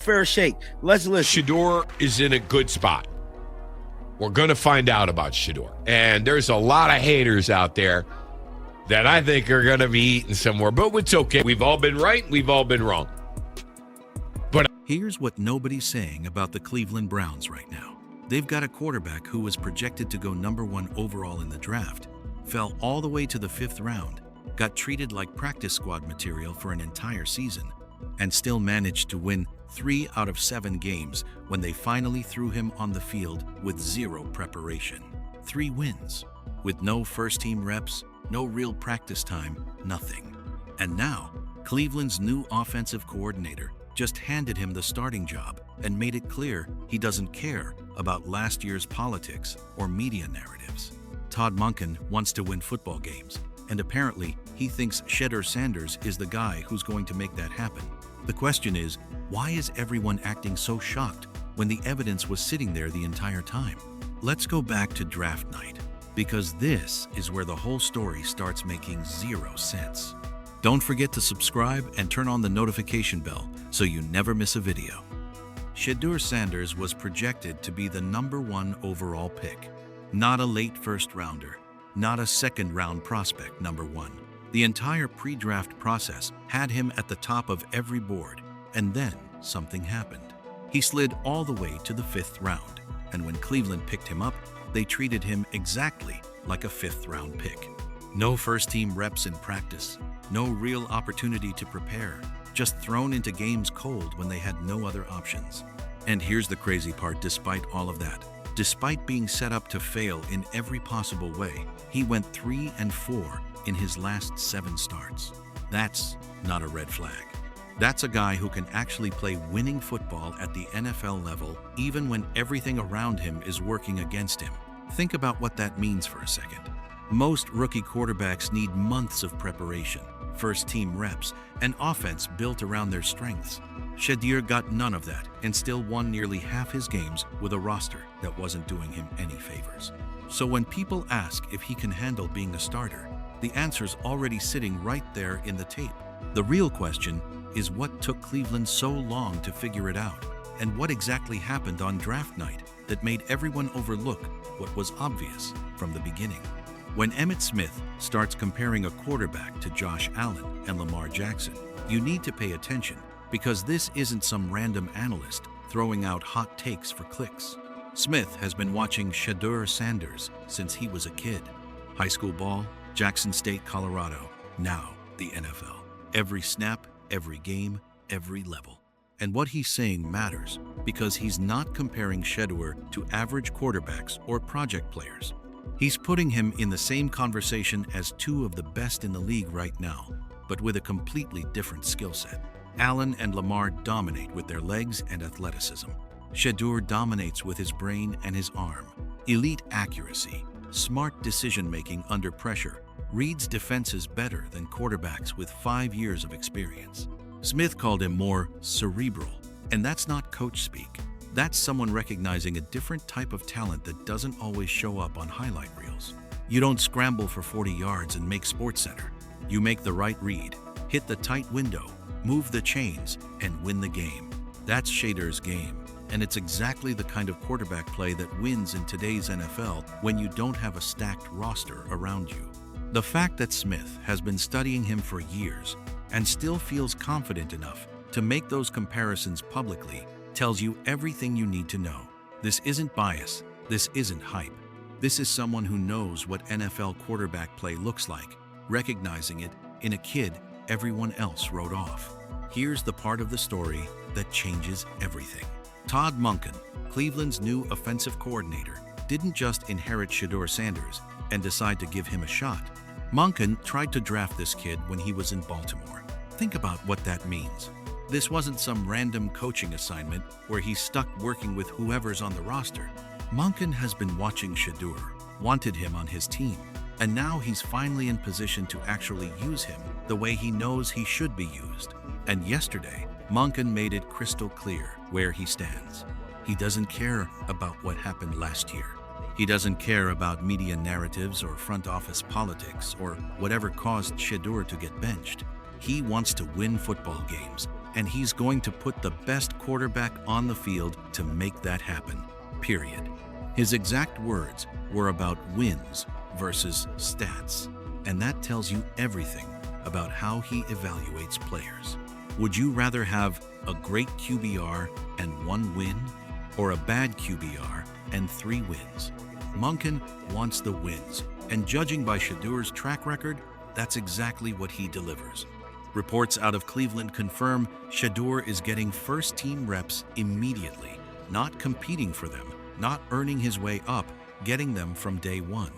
fair shake. Let's listen. Shedeur is in a good spot. We're going to find out about Shedeur. And there's a lot of haters out there that I think are going to be eating somewhere. But it's okay. We've all been right. We've all been wrong. But here's what nobody's saying about the Cleveland Browns right now. They've got a quarterback who was projected to go #1 overall in the draft, fell all the way to the 5th round, got treated like practice squad material for an entire season, and still managed to win 3 out of 7 games when they finally threw him on the field with 0 preparation. 3 wins, with no first-team reps, no real practice time, nothing. And now, Cleveland's new offensive coordinator just handed him the starting job and made it clear he doesn't care about last year's politics or media narratives. Todd Monken wants to win football games, and apparently he thinks Shedeur Sanders is the guy who's going to make that happen. The question is, why is everyone acting so shocked when the evidence was sitting there the entire time? Let's go back to draft night, because this is where the whole story starts making 0 sense. Don't forget to subscribe and turn on the notification bell so you never miss a video. Shedeur Sanders was projected to be the #1 overall pick, not a late first-rounder, not a second-round prospect #1. The entire pre-draft process had him at the top of every board, and then something happened. He slid all the way to the 5th round, and when Cleveland picked him up, they treated him exactly like a 5th-round pick. No first-team reps in practice, no real opportunity to prepare, just thrown into games cold when they had no other options. And here's the crazy part, despite all of that, despite being set up to fail in every possible way, he went 3-4 in his last 7 starts. That's not a red flag. That's a guy who can actually play winning football at the NFL level even when everything around him is working against him. Think about what that means for a second. Most rookie quarterbacks need months of preparation, first-team reps, and offense built around their strengths. Shedeur got none of that and still won nearly half his games with a roster that wasn't doing him any favors. So when people ask if he can handle being a starter, the answer's already sitting right there in the tape. The real question is what took Cleveland so long to figure it out, and what exactly happened on draft night that made everyone overlook what was obvious from the beginning. When Emmitt Smith starts comparing a quarterback to Josh Allen and Lamar Jackson, you need to pay attention, because this isn't some random analyst throwing out hot takes for clicks. Smith has been watching Shedeur Sanders since he was a kid. High school ball, Jackson State, Colorado, now the NFL. Every snap, every game, every level. And what he's saying matters, because he's not comparing Shedeur to average quarterbacks or project players. He's putting him in the same conversation as 2 of the best in the league right now, but with a completely different skill set. Allen and Lamar dominate with their legs and athleticism. Shedeur dominates with his brain and his arm. Elite accuracy, smart decision-making under pressure, reads defenses better than quarterbacks with 5 years of experience. Smith called him more cerebral, and that's not coach speak. That's someone recognizing a different type of talent that doesn't always show up on highlight reels. You don't scramble for 40 yards and make SportsCenter. You make the right read, hit the tight window, move the chains, and win the game. That's Shedeur's game, and it's exactly the kind of quarterback play that wins in today's NFL when you don't have a stacked roster around you. The fact that Smith has been studying him for years and still feels confident enough to make those comparisons publicly tells you everything you need to know. This isn't bias. This isn't hype. This is someone who knows what NFL quarterback play looks like, recognizing it in a kid everyone else wrote off. Here's the part of the story that changes everything. Todd Monken, Cleveland's new offensive coordinator, didn't just inherit Shedeur Sanders and decide to give him a shot. Monken tried to draft this kid when he was in Baltimore. Think about what that means. This wasn't some random coaching assignment where he's stuck working with whoever's on the roster. Monken has been watching Shedeur, wanted him on his team, and now he's finally in position to actually use him the way he knows he should be used. And yesterday, Monken made it crystal clear where he stands. He doesn't care about what happened last year. He doesn't care about media narratives or front office politics or whatever caused Shedeur to get benched. He wants to win football games, and he's going to put the best quarterback on the field to make that happen, period. His exact words were about wins versus stats, and that tells you everything about how he evaluates players. Would you rather have a great QBR and 1 win, or a bad QBR and 3 wins? Monken wants the wins, and judging by Shedeur's track record, that's exactly what he delivers. Reports out of Cleveland confirm Shedeur is getting first-team reps immediately, not competing for them, not earning his way up, getting them from day one.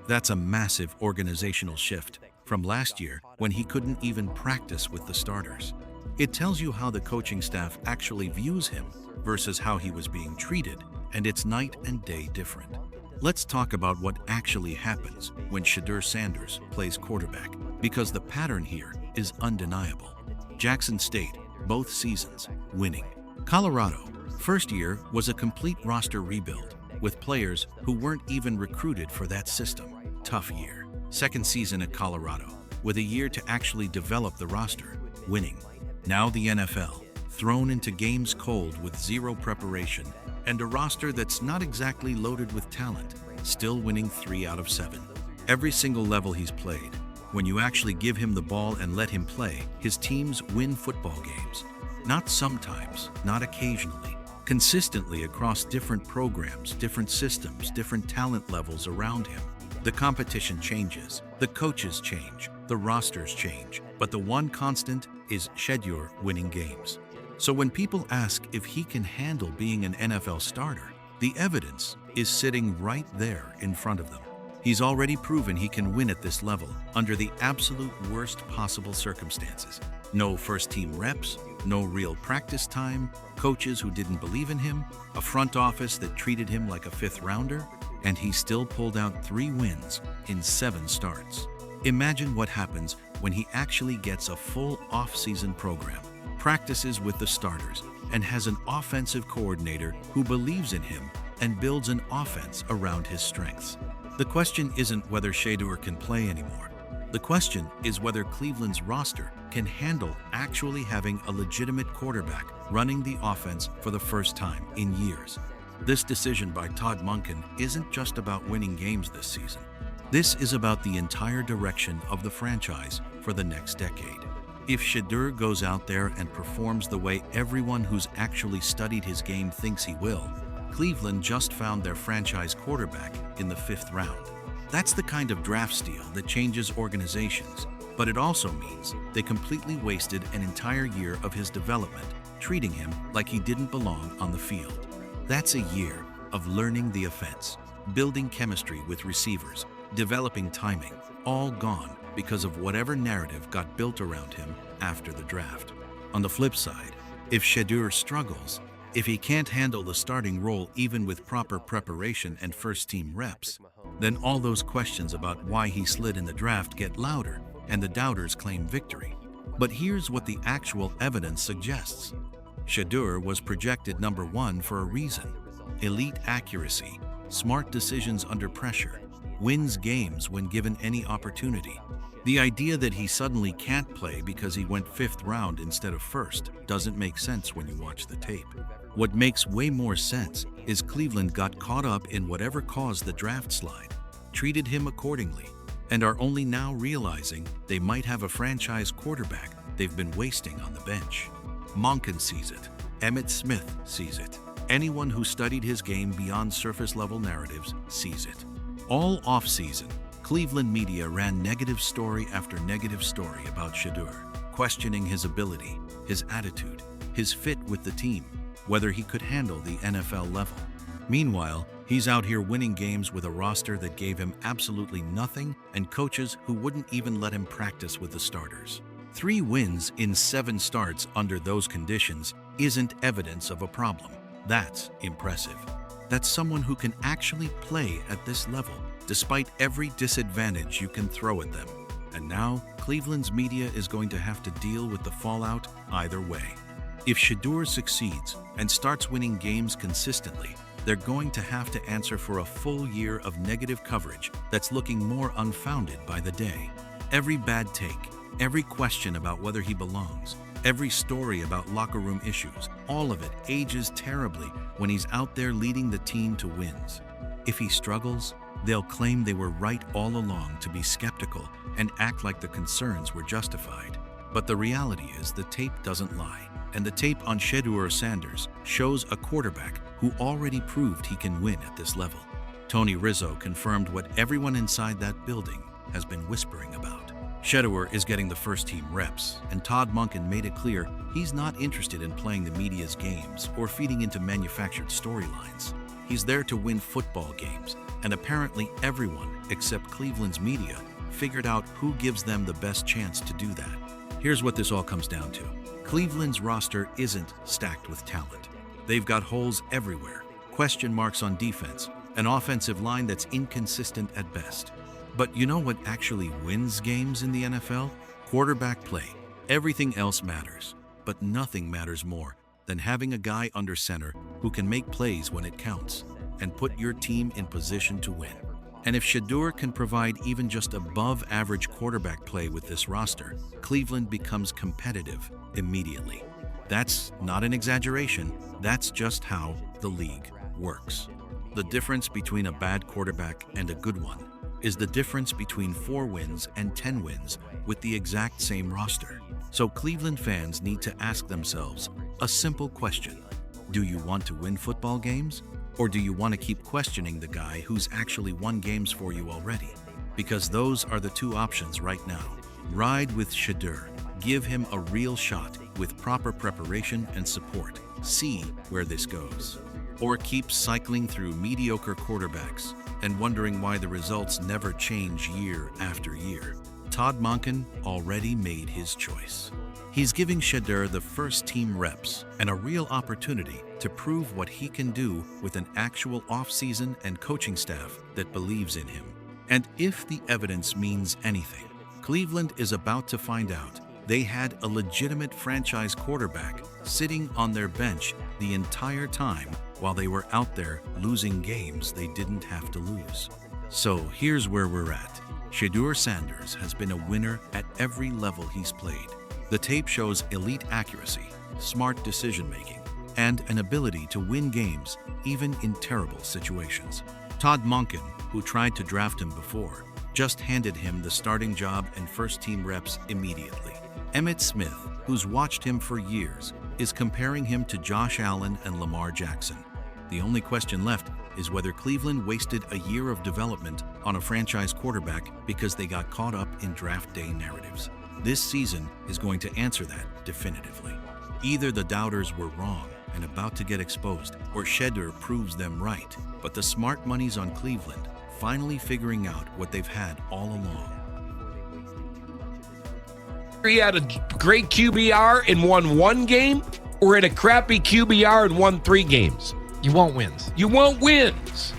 That's a massive organizational shift from last year when he couldn't even practice with the starters. It tells you how the coaching staff actually views him versus how he was being treated, and it's night and day different. Let's talk about what actually happens when Shedeur Sanders plays quarterback, because the pattern here is undeniable. Jackson State, both seasons, winning. Colorado, first year was a complete roster rebuild, with players who weren't even recruited for that system. Tough year. Second season at Colorado, with a year to actually develop the roster, winning. Now the NFL, thrown into games cold with zero preparation, and a roster that's not exactly loaded with talent, still winning 3 out of 7. Every single level he's played, when you actually give him the ball and let him play, his teams win football games. Not sometimes, not occasionally, consistently across different programs, different systems, different talent levels around him. The competition changes, the coaches change, the rosters change, but the one constant is Shedeur winning games. So when people ask if he can handle being an NFL starter, the evidence is sitting right there in front of them. He's already proven he can win at this level under the absolute worst possible circumstances. No first-team reps, no real practice time, coaches who didn't believe in him, a front office that treated him like a 5th rounder, and he still pulled out 3 wins in 7 starts. Imagine what happens when he actually gets a full off-season program, practices with the starters, and has an offensive coordinator who believes in him and builds an offense around his strengths. The question isn't whether Shedeur can play anymore. The question is whether Cleveland's roster can handle actually having a legitimate quarterback running the offense for the first time in years. This decision by Todd Monken isn't just about winning games this season. This is about the entire direction of the franchise for the next decade. If Shedeur goes out there and performs the way everyone who's actually studied his game thinks he will, Cleveland just found their franchise quarterback in the 5th round. That's the kind of draft steal that changes organizations, but it also means they completely wasted an entire year of his development, treating him like he didn't belong on the field. That's a year of learning the offense, building chemistry with receivers, developing timing, all gone because of whatever narrative got built around him after the draft. On the flip side, if Shedeur struggles, if he can't handle the starting role even with proper preparation and first-team reps, then all those questions about why he slid in the draft get louder, and the doubters claim victory. But here's what the actual evidence suggests. Shedeur was projected number 1 for a reason. Elite accuracy, smart decisions under pressure, wins games when given any opportunity. The idea that he suddenly can't play because he went 5th round instead of 1st doesn't make sense when you watch the tape. What makes way more sense is Cleveland got caught up in whatever caused the draft slide, treated him accordingly, and are only now realizing they might have a franchise quarterback they've been wasting on the bench. Monken sees it. Emmitt Smith sees it. Anyone who studied his game beyond surface-level narratives sees it. All offseason, Cleveland media ran negative story after negative story about Shedeur, questioning his ability, his attitude, his fit with the team, whether he could handle the NFL level. Meanwhile, he's out here winning games with a roster that gave him absolutely nothing and coaches who wouldn't even let him practice with the starters. 3 wins in 7 starts under those conditions isn't evidence of a problem. That's impressive. That's someone who can actually play at this level, despite every disadvantage you can throw at them. And now, Cleveland's media is going to have to deal with the fallout either way. If Shedeur succeeds and starts winning games consistently, they're going to have to answer for a full year of negative coverage that's looking more unfounded by the day. Every bad take, every question about whether he belongs, Every story about locker room issues, all of it ages terribly when he's out there leading the team to wins. If he struggles, they'll claim they were right all along to be skeptical and act like the concerns were justified. But the reality is the tape doesn't lie, and the tape on Shedeur Sanders shows a quarterback who already proved he can win at this level. Tony Rizzo confirmed what everyone inside that building has been whispering about. Shedeur is getting the first-team reps, and Todd Monken made it clear he's not interested in playing the media's games or feeding into manufactured storylines. He's there to win football games, and apparently everyone except Cleveland's media figured out who gives them the best chance to do that. Here's what this all comes down to. Cleveland's roster isn't stacked with talent. They've got holes everywhere, question marks on defense, an offensive line that's inconsistent at best. But you know what actually wins games in the NFL? Quarterback play. Everything else matters, but nothing matters more than having a guy under center who can make plays when it counts and put your team in position to win. And if Shedeur can provide even just above-average quarterback play with this roster, Cleveland becomes competitive immediately. That's not an exaggeration. That's just how the league works. The difference between a bad quarterback and a good one is the difference between 4 wins and 10 wins with the exact same roster. So Cleveland fans need to ask themselves a simple question. Do you want to win football games? Or do you want to keep questioning the guy who's actually won games for you already? Because those are the 2 options right now. Ride with Shedeur. Give him a real shot with proper preparation and support. See where this goes. Or keep cycling through mediocre quarterbacks and wondering why the results never change year after year. Todd Monken already made his choice. He's giving Shedeur the first-team reps and a real opportunity to prove what he can do with an actual offseason and coaching staff that believes in him. And if the evidence means anything, Cleveland is about to find out they had a legitimate franchise quarterback sitting on their bench the entire time while they were out there losing games they didn't have to lose. So here's where we're at. Shedeur Sanders has been a winner at every level he's played. The tape shows elite accuracy, smart decision-making, and an ability to win games even in terrible situations. Todd Monken, who tried to draft him before, just handed him the starting job and first-team reps immediately. Emmitt Smith, who's watched him for years, is comparing him to Josh Allen and Lamar Jackson. The only question left is whether Cleveland wasted a year of development on a franchise quarterback because they got caught up in draft day narratives. This season is going to answer that definitively. Either the doubters were wrong and about to get exposed, or Shedeur proves them right. But the smart money's on Cleveland, finally figuring out what they've had all along. He had a great QBR and won 1 game, or had a crappy QBR and won 3 games. You want wins. You want wins.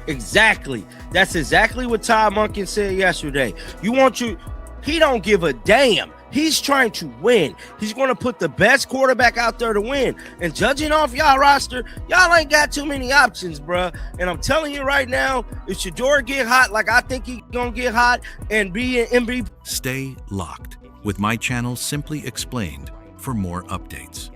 Exactly. That's exactly what Todd Monken said yesterday. He don't give a damn. He's trying to win. He's going to put the best quarterback out there to win. And judging off y'all roster, y'all ain't got too many options, bruh. And I'm telling you right now, if Shedeur get hot like I think he's going to get hot and be an MVP. Stay locked with my channel Simply Explained for more updates.